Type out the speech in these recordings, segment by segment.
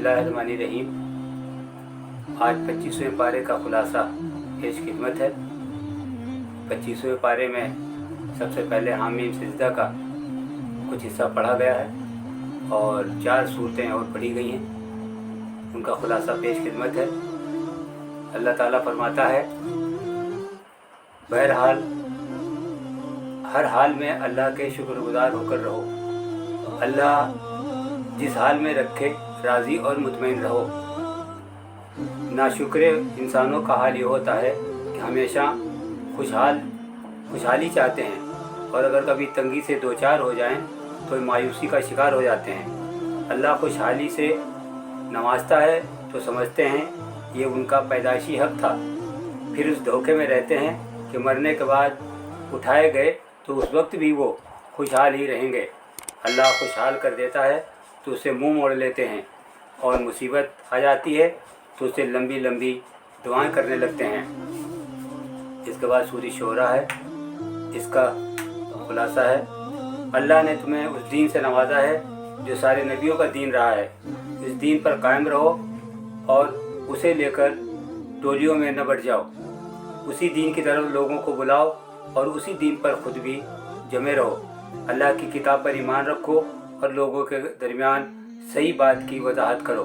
बिस्मिल्लाहिर्रहमानिर्रहीम। आज 25वें पारे का खुलासा पेश खिदमत है। 25वें पारे में सबसे पहले हामीम सिजदा का कुछ हिस्सा पढ़ा गया है और 4 सूरतें और पढ़ी गई हैं, उनका खुलासा पेश खिदमत है। अल्लाह ताला फरमाता है, बहरहाल हर हाल में अल्लाह के शुक्रगुजार होकर रहो। अल्लाह जिस हाल में रखे राज़ी और मुतमईन रहो। नाशुक्रे इंसानों का हाल ये होता है कि हमेशा खुशहाली चाहते हैं और अगर कभी तंगी से दो चार हो जाएं तो मायूसी का शिकार हो जाते हैं। अल्लाह खुशहाली से नवाजता है तो समझते हैं ये उनका पैदाइशी हक था, फिर उस धोखे में रहते हैं कि मरने के बाद उठाए गए तो उस वक्त भी वो खुशहाल ही रहेंगे। अल्लाह खुशहाल कर देता है तो उसे मुंह मोड़ लेते हैं और मुसीबत आ जाती है तो उसे लंबी लंबी दुआएं करने लगते हैं। इसके बाद सूरह शोरा है, इसका खुलासा है, अल्लाह ने तुम्हें उस दीन से नवाजा है जो सारे नबियों का दीन रहा है। इस दीन पर कायम रहो और उसे लेकर टोलियों में न बढ़ जाओ। उसी दीन की तरफ लोगों को बुलाओ और उसी दीन पर खुद भी जमे रहो। अल्लाह की किताब पर ईमान रखो और लोगों के दरमियान सही बात की वजाहत करो।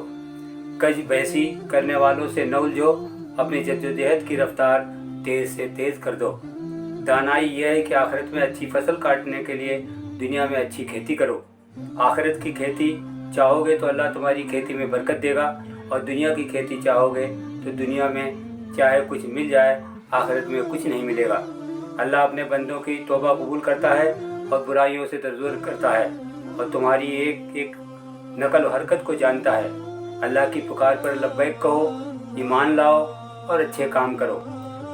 कज बहसी करने वालों से न उलझो, अपनी जद्दोजहद की रफ्तार तेज़ से तेज़ कर दो। दानाई यह है कि आखिरत में अच्छी फसल काटने के लिए दुनिया में अच्छी खेती करो। आखिरत की खेती चाहोगे तो अल्लाह तुम्हारी खेती में बरकत देगा और दुनिया की खेती चाहोगे तो दुनिया में चाहे कुछ मिल जाए आखिरत में कुछ नहीं मिलेगा। अल्लाह अपने बंदों की तौबा कबूल करता है और बुराइयों से दरगुजर करता है और तुम्हारी एक एक नकल और हरकत को जानता है। अल्लाह की पुकार पर लब्बैक कहो, ईमान लाओ और अच्छे काम करो।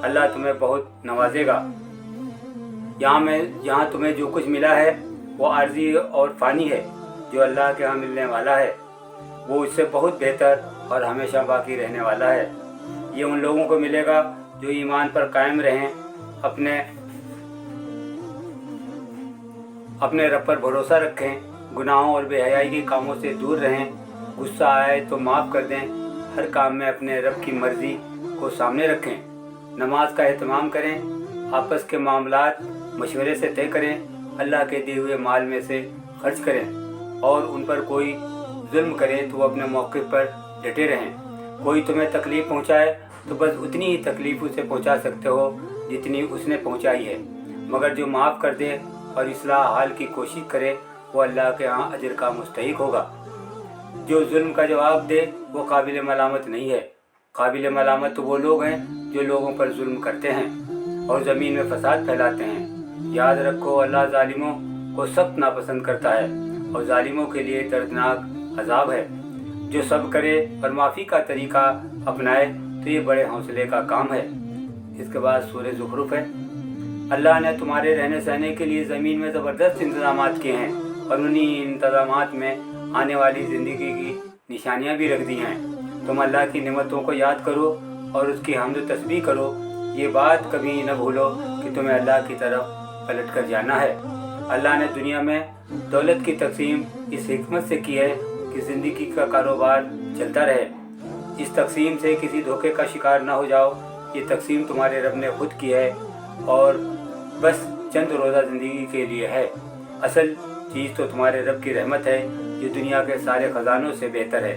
अल्लाह तुम्हें बहुत नवाजेगा। यहाँ तुम्हें जो कुछ मिला है वो आर्जी और फ़ानी है, जो अल्लाह के यहाँ मिलने वाला है वो इससे बहुत बेहतर और हमेशा बाकी रहने वाला है। ये उन लोगों को मिलेगा जो ईमान पर कायम रहें, अपने रब पर भरोसा रखें, गुनाहों और बेहयाई के कामों से दूर रहें, गुस्सा आए तो माफ़ कर दें, हर काम में अपने रब की मर्ज़ी को सामने रखें, नमाज का एहतमाम करें, आपस के मामलात मशवरे से तय करें, अल्लाह के दिए हुए माल में से खर्च करें और उन पर कोई जुल्म करे तो अपने मौके पर डटे रहें। कोई तुम्हें तकलीफ़ पहुँचाए तो बस उतनी ही तकलीफ़ उसे पहुँचा सकते हो जितनी उसने पहुँचाई है, मगर जो माफ़ कर दे और इस्लाह हाल की कोशिश करे वो अल्लाह के यहाँ अजर का मुस्तहिक होगा। जो जुल्म का जवाब दे वो काबिल मलामत नहीं है। काबिल मलामत तो वो लोग हैं जो लोगों पर जुल्म करते हैं और ज़मीन में फसाद फैलाते हैं। याद रखो, अल्लाह ज़ालिमों को सख्त नापसंद करता है और ज़ालिमों के लिए दर्दनाक अजाब है। जो सब करे और माफ़ी का तरीका अपनाए तो ये बड़े हौसले का काम है। इसके बाद सूरह ज़ुखरुफ है, अल्लाह ने तुम्हारे रहने सहने के लिए ज़मीन में ज़बरदस्त इंतज़ामात किए हैं और उन्हीं इंतज़ामात में आने वाली ज़िंदगी की निशानियाँ भी रख दी हैं। तुम अल्लाह की नेमतों को याद करो और उसकी हम्द तस्बीह करो। ये बात कभी न भूलो कि तुम्हें अल्लाह की तरफ पलट कर जाना है। अल्लाह ने दुनिया में दौलत की तकसीम इस हिकमत से की है कि ज़िंदगी का कारोबार चलता रहे। इस तकसीम से किसी धोखे का शिकार न हो जाओ। ये तकसीम तुम्हारे रब ने खुद की है और बस चंद रोज़ा ज़िंदगी के लिए है। असल चीज़ तो तुम्हारे रब की रहमत है जो दुनिया के सारे ख़जानों से बेहतर है।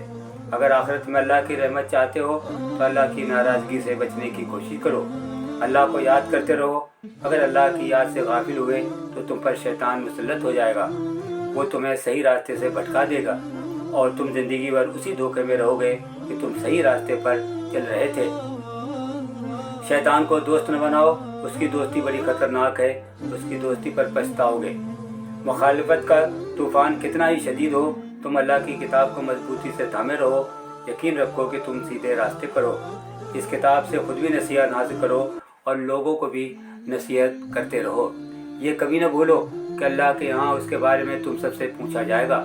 अगर आखिरत में अल्लाह की रहमत चाहते हो तो अल्लाह की नाराज़गी से बचने की कोशिश करो। अल्लाह को याद करते रहो। अगर अल्लाह की याद से गाफिल हुए तो तुम पर शैतान मुसल्लत हो जाएगा। वो तुम्हें सही रास्ते से भटका देगा और तुम ज़िंदगी भर उसी धोखे में रहोगे कि तुम सही रास्ते पर चल रहे थे। शैतान को दोस्त न बनाओ, उसकी दोस्ती बड़ी ख़तरनाक है, उसकी दोस्ती पर पछताओगे। मुखालिफत का तूफ़ान कितना ही शदीद हो, तुम अल्लाह की किताब को मजबूती से थामे रहो। यकीन रखो कि तुम सीधे रास्ते पर हो। इस किताब से खुद भी नसीहत हासिल करो और लोगों को भी नसीहत करते रहो। ये कभी न भूलो कि अल्लाह के यहाँ उसके बारे में तुम सबसे पूछा जाएगा।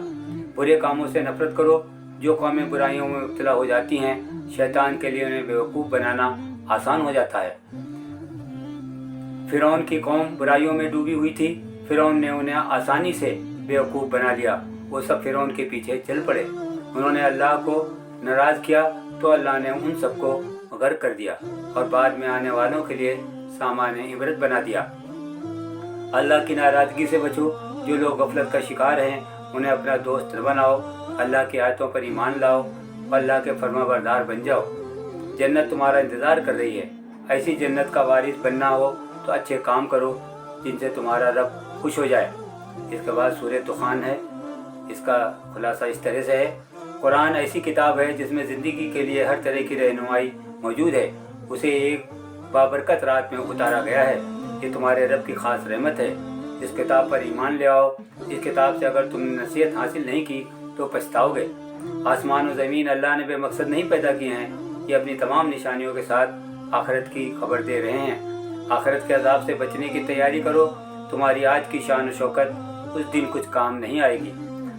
बुरे कामों से नफरत करो। जो कौमें बुराइयों में मुब्तला हो जाती हैं, शैतान के लिए उन्हें बेवकूफ़ बनाना आसान हो जाता है। फ़िरौन की कौम बुराइयों में डूबी हुई थी। फ़िरौन ने उन्हें आसानी से बेवकूफ़ बना लिया। वो सब फ़िरौन के पीछे चल पड़े। उन्होंने अल्लाह को नाराज़ किया तो अल्लाह ने उन सबको गर्क कर दिया और बाद में आने वालों के लिए सामान इबरत बना दिया। अल्लाह की नाराज़गी से बचो। जो लोग गफलत का शिकार हैं उन्हें अपना दोस्त न बनाओ। अल्लाह की आयतों पर ईमान लाओ और अल्लाह के फरमाबरदार बन जाओ। जन्नत तुम्हारा इंतज़ार कर रही है। ऐसी जन्नत का वारिस बनना हो तो अच्छे काम करो जिनसे तुम्हारा रब खुश हो जाए। इसके बाद सूरह दुखान है। इसका खुलासा इस तरह से है, कुरान ऐसी किताब है जिसमें ज़िंदगी के लिए हर तरह की रहनुमाई मौजूद है। उसे एक बाबरकत रात में उतारा गया है। ये तुम्हारे रब की ख़ास रहमत है। इस किताब पर ईमान ले आओ। इस किताब से अगर तुमने नसीहत हासिल नहीं की तो पछताओगे। आसमान और ज़मीन अल्लाह ने बेमकसद नहीं पैदा किए हैं। ये अपनी तमाम निशानियों के साथ आखिरत की खबर दे रहे हैं। आखिरत के अजाब से बचने की तैयारी करो। तुम्हारी आज की शान और शौकत उस दिन कुछ काम नहीं आएगी।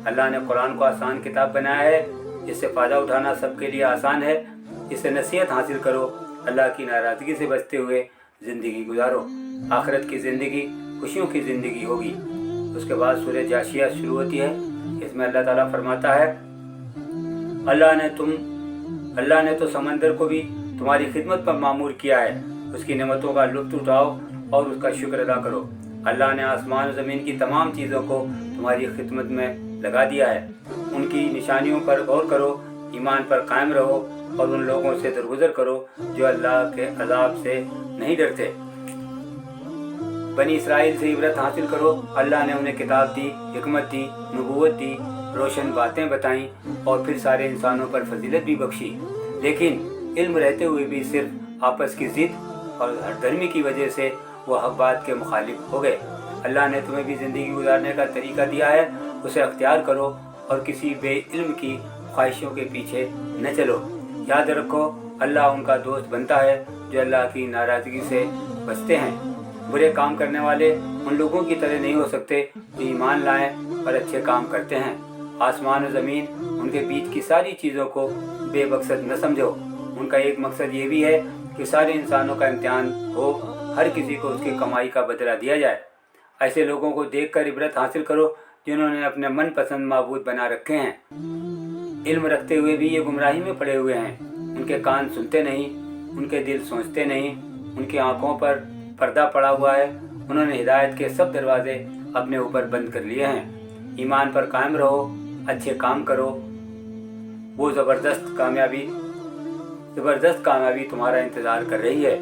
अल्लाह ने कुरान को आसान किताब बनाया है। इससे फ़ायदा उठाना सबके लिए आसान है। इससे नसीहत हासिल करो। अल्लाह की नाराज़गी से बचते हुए ज़िंदगी गुजारो। आखिरत की ज़िंदगी खुशियों की ज़िंदगी होगी। उसके बाद सूरह जाशिया शुरू होती है। इसमें अल्लाह ताला फरमाता है, अल्लाह ने तो समंदर को भी तुम्हारी खिदमत पर मामूर किया है। उसकी नेमतों का लुत्फ़ उठाओ और उसका शुक्र अदा करो। अल्लाह ने आसमान और ज़मीन की तमाम चीज़ों को तुम्हारी खिदमत में लगा दिया है। उनकी निशानियों पर गौर करो, ईमान पर कायम रहो और उन लोगों से दरगुजर करो जो अल्लाह के अज़ाब से नहीं डरते। बनी इसराइल से इबरत हासिल करो। अल्लाह ने उन्हें किताब दी, हिकमत दी, नबूवत दी, रोशन बातें बताईं और फिर सारे इंसानों पर फजीलत भी बख्शी। लेकिन इल्म रहते हुए भी सिर्फ आपस की ज़िद और हरदर्मी की वजह से वो हक बात के मुखालिफ हो गए। अल्लाह ने तुम्हें भी ज़िंदगी गुजारने का तरीका दिया है, उसे अख्तियार करो और किसी बेइल्म की ख्वाहिशों के पीछे न चलो। याद रखो, अल्लाह उनका दोस्त बनता है जो अल्लाह की नाराज़गी से बचते हैं। बुरे काम करने वाले उन लोगों की तरह नहीं हो सकते जो ईमान लाएं और अच्छे काम करते हैं। आसमान और ज़मीन उनके बीच की सारी चीज़ों को बेमकसद न समझो। उनका एक मकसद ये भी है कि सारे इंसानों का इम्तिहान हो, हर किसी को उसकी कमाई का बदला दिया जाए। ऐसे लोगों को देखकर इबरत हासिल करो जिन्होंने अपने मनपसंद माबूद बना रखे हैं। इल्म रखते हुए भी ये गुमराही में पड़े हुए हैं। उनके कान सुनते नहीं, उनके दिल सोचते नहीं, उनकी आँखों पर पर्दा पड़ा हुआ है। उन्होंने हिदायत के सब दरवाजे अपने ऊपर बंद कर लिए हैं। ईमान पर कायम रहो, अच्छे काम करो। वो ज़बरदस्त कामयाबी तुम्हारा इंतज़ार कर रही है।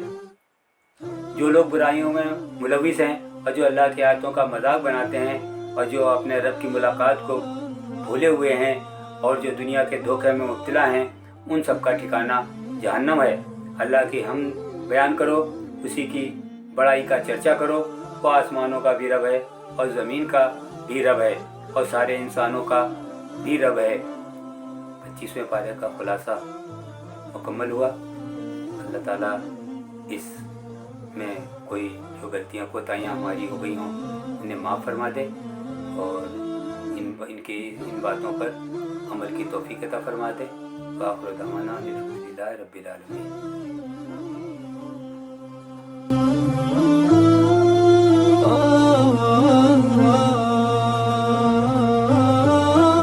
जो लोग बुराइयों में मुलविस हैं और जो अल्लाह की आयतों का मजाक बनाते हैं और जो अपने रब की मुलाकात को भूले हुए हैं और जो दुनिया के धोखे में मुब्तला हैं, उन सब का ठिकाना जहन्नम है। अल्लाह की हम बयान करो, उसी की बड़ाई का चर्चा करो। वो आसमानों का भी रब है और ज़मीन का भी रब है और सारे इंसानों का भी रब है। 25वें पारे का खुलासा मुकम्मल हुआ। अल्लाह ताला इस में कोई जो गलतियाँ कोताहियाँ हमारी हो गई हों उन्हें माफ़ फरमा दे और इन बातों पर अमल की तौफीक अता फरमा दे। व आखिर दअवाना अनिल हम्दुलिल्लाहि रब्बिल आलमीन।